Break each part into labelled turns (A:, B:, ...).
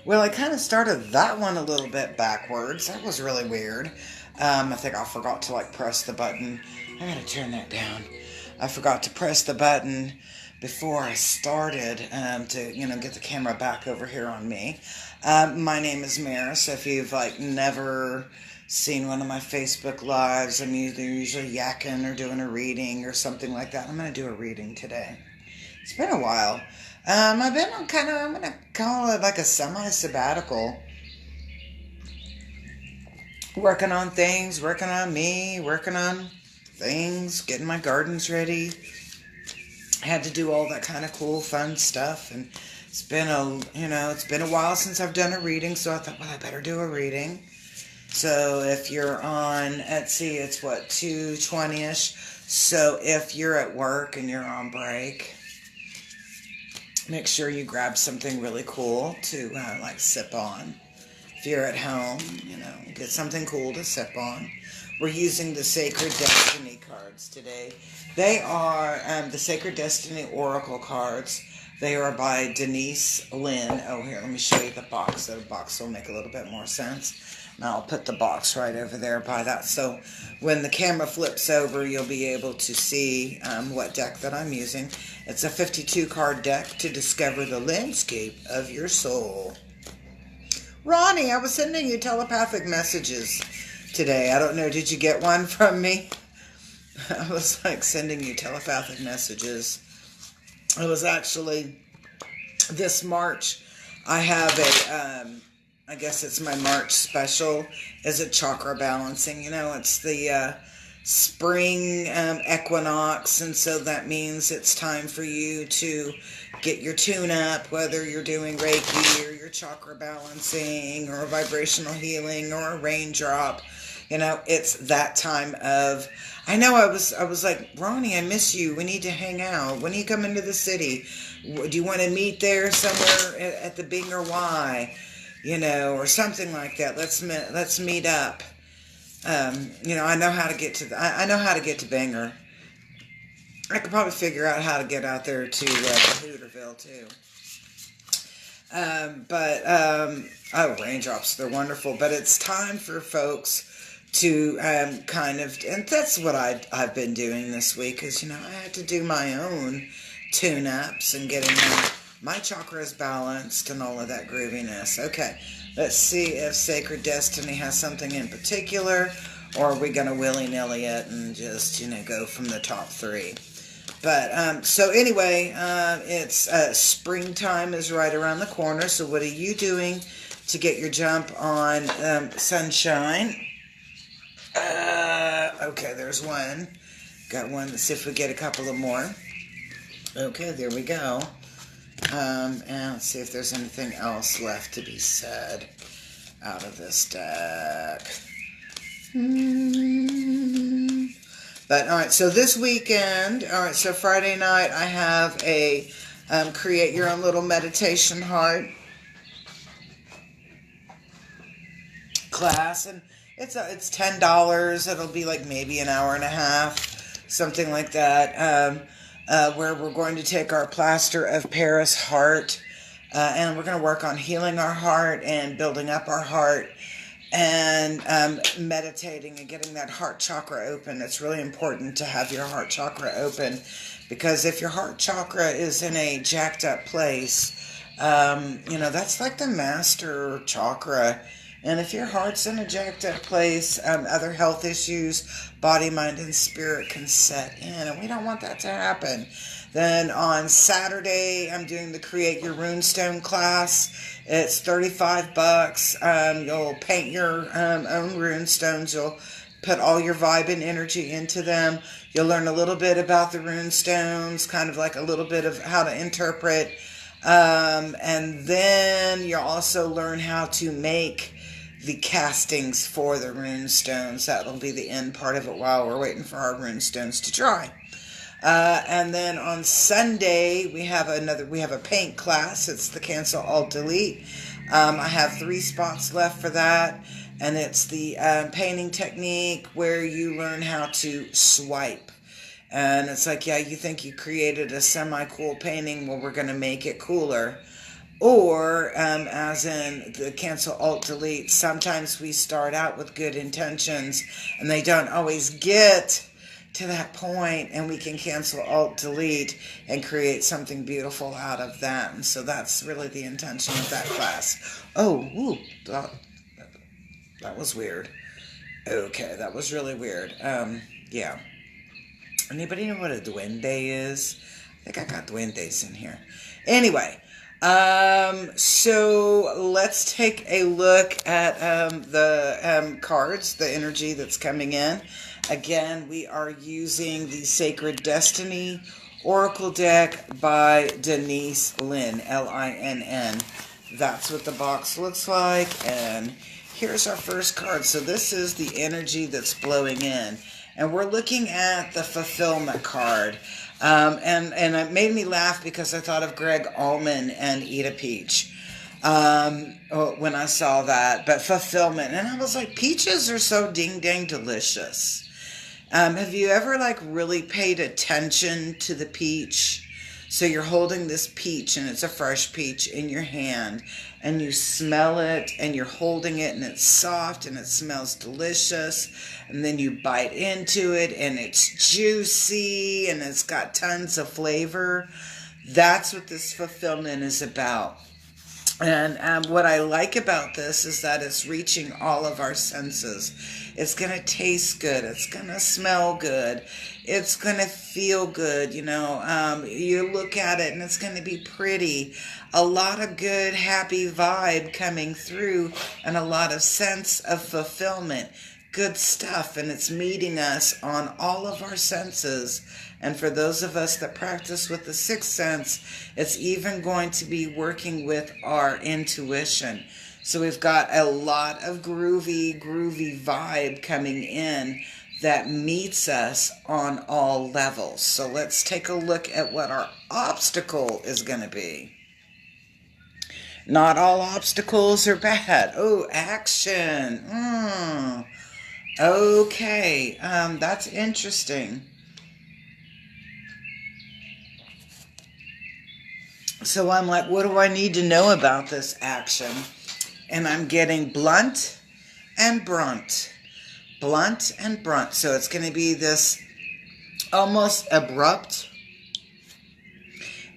A: Well, I kind of started that one a little bit backwards. That was really weird. I think I forgot to like press the button. I gotta turn that down. I forgot to press the button before I started to get the camera back over here on me. My name is Mara. So if you've like never seen one of my Facebook lives, I'm either usually yakking or doing a reading or something like that. I'm gonna do a reading today. It's been a while. I've been on I'm going to call it like a semi-sabbatical. Working on things, working on me, working on things, getting my gardens ready. I had to do all that kind of cool, fun stuff. And it's been a while since I've done a reading. So I thought, well, I better do a reading. So if you're on Etsy, it's what, 2:20ish. So if you're at work and you're on break, make sure you grab something really cool to like sip on. If you're at home, get something cool to sip on. We're using the Sacred Destiny cards today. They are the Sacred Destiny Oracle cards. They are by Denise Lynn. Oh, here, let me show you the box. The box will make a little bit more sense. And I'll put the box right over there by that. So when the camera flips over, you'll be able to see what deck that I'm using. It's a 52 card deck to discover the landscape of your soul. Ronnie, I was sending you telepathic messages today. I don't know, did you get one from me? I was like sending you telepathic messages. It was actually this March. I have I guess it's my March special, is a chakra balancing. It's the spring equinox, and so that means it's time for you to get your tune up, whether you're doing Reiki or your chakra balancing or vibrational healing or a raindrop. It's that time of, I know I was like, Ronnie, I miss you. We need to hang out. When are you coming to the city? Do you want to meet there somewhere at the Bing or Y? Or something like that. Let's meet up. I know how to get to I know how to get to Bangor. I could probably figure out how to get out there to Hooterville too. Oh, raindrops, they're wonderful. But it's time for folks to and that's what I've been doing this week, is I had to do my own tune-ups and getting my chakras balanced and all of that grooviness. Okay, let's see if Sacred Destiny has something in particular, or are we going to willy-nilly it and just, go from the top three. But, so anyway, it's springtime is right around the corner, so what are you doing to get your jump on sunshine? Okay, there's one. Got one. Let's see if we get a couple of more. Okay, there we go. And let's see if there's anything else left to be said out of this deck. But, alright, so this weekend, so Friday night, I have a create your own little meditation heart class, and it's $10. It'll be like maybe an hour and a half, something like that. Where we're going to take our plaster of Paris heart, and we're going to work on healing our heart and building up our heart and meditating and getting that heart chakra open. It's really important to have your heart chakra open, because if your heart chakra is in a jacked up place, that's like the master chakra. And if your heart's in a jacked up place, other health issues, body, mind, and spirit can set in. And we don't want that to happen. Then on Saturday, I'm doing the Create Your Runestone class. It's $35. You'll paint your own runestones. You'll put all your vibe and energy into them. You'll learn a little bit about the runestones, kind of like a little bit of how to interpret. And then you'll also learn how to make the castings for the runestones. That'll be the end part of it while we're waiting for our runestones to dry. And then on Sunday we have a paint class. It's the Cancel Alt Delete. I have 3 spots left for that, and it's the painting technique where you learn how to swipe. And it's like, yeah, you think you created a semi-cool painting, well, we're going to make it cooler. Or, as in the cancel, alt, delete, sometimes we start out with good intentions and they don't always get to that point, and we can cancel, alt, delete and create something beautiful out of that. And so that's really the intention of that class. Oh, ooh, that was weird. Okay, that was really weird. Yeah. Anybody know what a duende is? I think I got duendes in here. Anyway, so let's take a look at the cards, the energy that's coming in. Again, we are using the Sacred Destiny Oracle deck by Denise Linn, Linn. That's what the box looks like, and here's our first card. So this is the energy that's blowing in. And we're looking at the fulfillment card. And it made me laugh because I thought of Greg Allman and Eat a Peach when I saw that. But fulfillment. And I was like, peaches are so ding-dang delicious. Have you ever really paid attention to the peach? So you're holding this peach, and it's a fresh peach in your hand, and you smell it, and you're holding it, and it's soft, and it smells delicious, and then you bite into it, and it's juicy, and it's got tons of flavor. That's what this fulfillment is about. And what I like about this is that it's reaching all of our senses. It's going to taste good. It's going to smell good. It's going to feel good. You look at it and it's going to be pretty. A lot of good, happy vibe coming through, and a lot of sense of fulfillment. Good stuff, and it's meeting us on all of our senses. And for those of us that practice with the sixth sense, it's even going to be working with our intuition. So we've got a lot of groovy vibe coming in that meets us on all levels. So let's take a look at what our obstacle is going to be. Not all obstacles are bad. Oh, action. Okay, that's interesting. So I'm like, what do I need to know about this action? And I'm getting blunt and brunt. Blunt and brunt. So it's going to be this almost abrupt,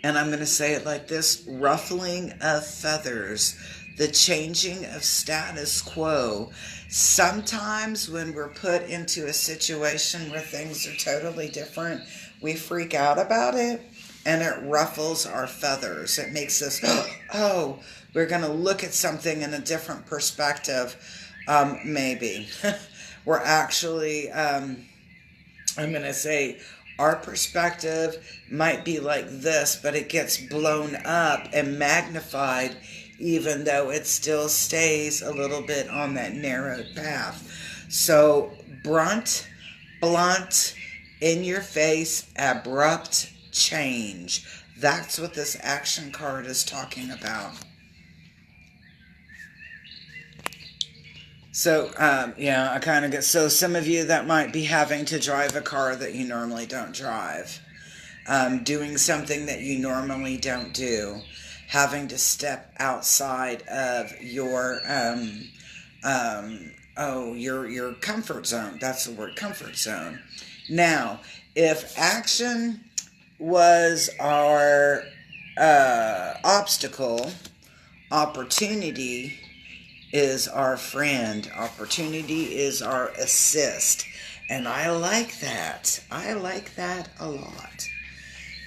A: and I'm going to say it like this, ruffling of feathers, the changing of status quo. Sometimes when we're put into a situation where things are totally different, we freak out about it, and it ruffles our feathers. It makes us, oh, we're going to look at something in a different perspective, maybe. We're actually, I'm going to say, our perspective might be like this, but it gets blown up and magnified, even though it still stays a little bit on that narrowed path. So, blunt, in your face, abrupt change. That's what this action card is talking about. So, I kind of get, so some of you that might be having to drive a car that you normally don't drive, doing something that you normally don't do, having to step outside of your, your comfort zone. That's the word, comfort zone. Now, if action was our obstacle, opportunity is our friend. Opportunity is our assist. And I like that. I like that a lot.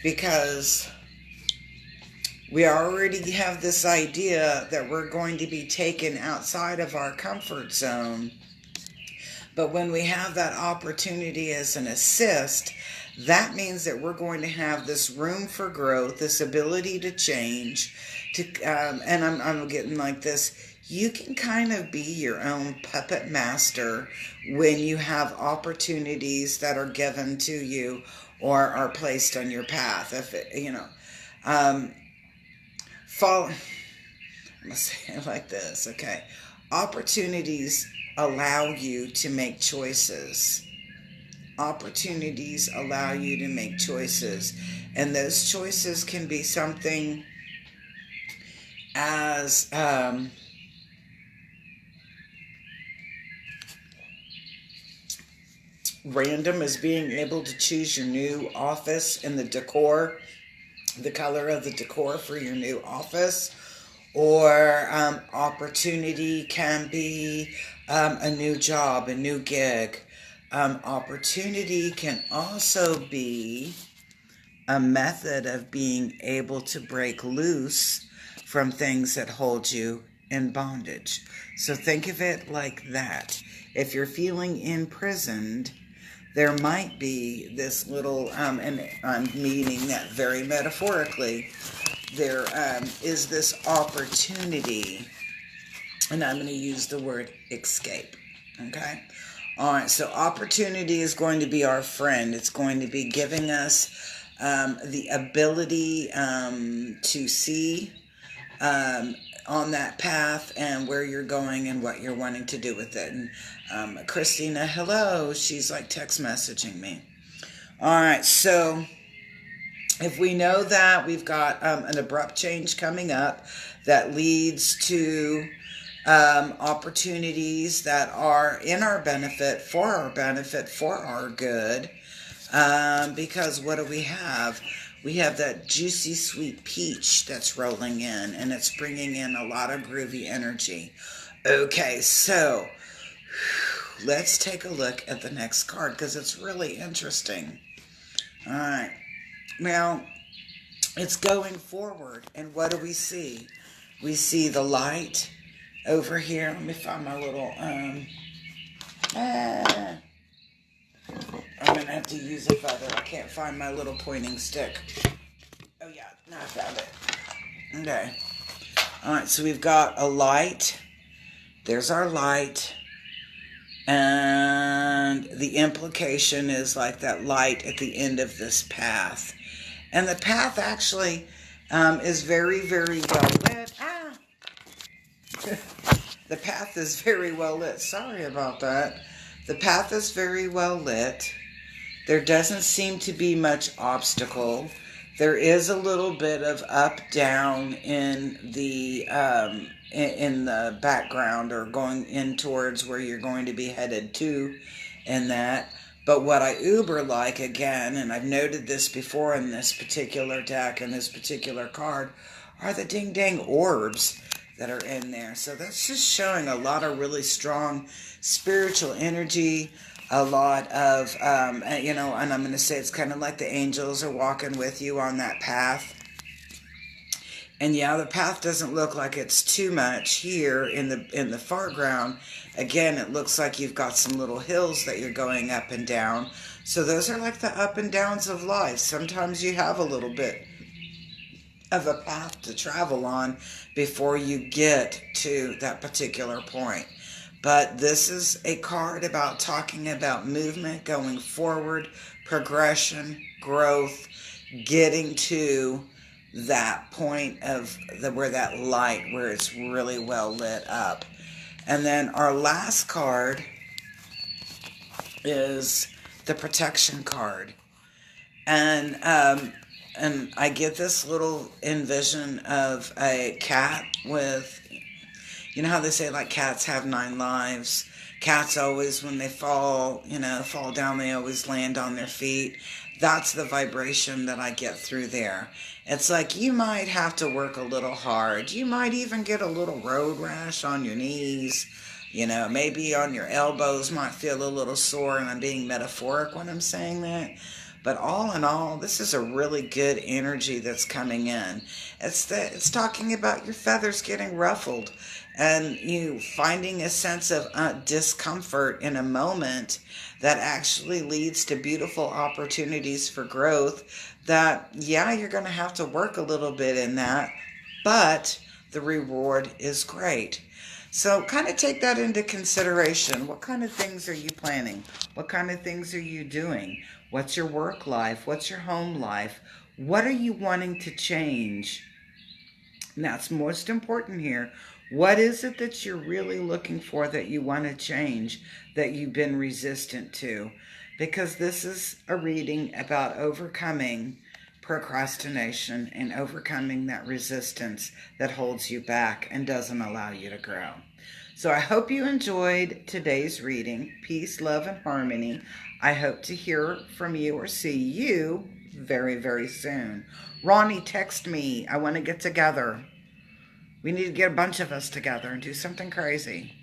A: Because we already have this idea that we're going to be taken outside of our comfort zone. But when we have that opportunity as an assist, that means that we're going to have this room for growth, this ability to change. And I'm getting like this. You can kind of be your own puppet master when you have opportunities that are given to you or are placed on your path. If it, I'm going to say it like this, okay? Opportunities allow you to make choices. Opportunities allow you to make choices. And those choices can be something as random as being able to choose your new office and the decor, the color of the decor for your new office, or opportunity can be a new job, a new gig. Opportunity can also be a method of being able to break loose from things that hold you in bondage. So think of it like that. If you're feeling imprisoned, there might be this little, and I'm meaning that very metaphorically, there is this opportunity, and I'm going to use the word escape. Okay? All right, so opportunity is going to be our friend. It's going to be giving us the ability to see on that path and where you're going and what you're wanting to do with it. And Christina, hello, she's like text messaging me. All right, so if we know that we've got an abrupt change coming up that leads to opportunities that are in our benefit, for our good, because what do we have? We have that juicy sweet peach that's rolling in, and it's bringing in a lot of groovy energy. Okay, so let's take a look at the next card because it's really interesting. All right. Now, it's going forward, and what do we see? We see the light over here. Let me find my little, I'm going to have to use a feather. I can't find my little pointing stick. Oh, yeah, now I found it. Okay. All right, so we've got a light. There's our light. And the implication is like that light at the end of this path. And the path actually is very, very well lit. The path is very well lit. Sorry about that. The path is very well lit. There doesn't seem to be much obstacle. There is a little bit of up, down in the background, or going in towards where you're going to be headed to, in that. But what I uber like, again, and I've noted this before in this particular deck and this particular card, are the ding-dang orbs that are in there. So that's just showing a lot of really strong spiritual energy, a lot of, and I'm going to say it's kind of like the angels are walking with you on that path. And yeah, the path doesn't look like it's too much here in the foreground. Again, it looks like you've got some little hills that you're going up and down. So those are like the up and downs of life. Sometimes you have a little bit of a path to travel on before you get to that particular point. But this is a card about talking about movement, going forward, progression, growth, getting to that point of where that light, where it's really well lit up. And then our last card is the protection card. And I get this little envision of a cat with, you know how they say like cats have 9 lives. Cats always, when they fall down, they always land on their feet. That's the vibration that I get through there. It's like you might have to work a little hard. You might even get a little road rash on your knees. Maybe on your elbows might feel a little sore, and I'm being metaphoric when I'm saying that. But all in all, this is a really good energy that's coming in. It's talking about your feathers getting ruffled and you finding a sense of discomfort in a moment that actually leads to beautiful opportunities for growth. That, yeah, you're going to have to work a little bit in that, but the reward is great. So kind of take that into consideration. What kind of things are you planning? What kind of things are you doing? What's your work life? What's your home life? What are you wanting to change? And that's most important here. What is it that you're really looking for that you want to change, that you've been resistant to? Because this is a reading about overcoming procrastination and overcoming that resistance that holds you back and doesn't allow you to grow. So I hope you enjoyed today's reading. Peace, love, and harmony. I hope to hear from you or see you very, very soon. Ronnie, text me. I want to get together. We need to get a bunch of us together and do something crazy.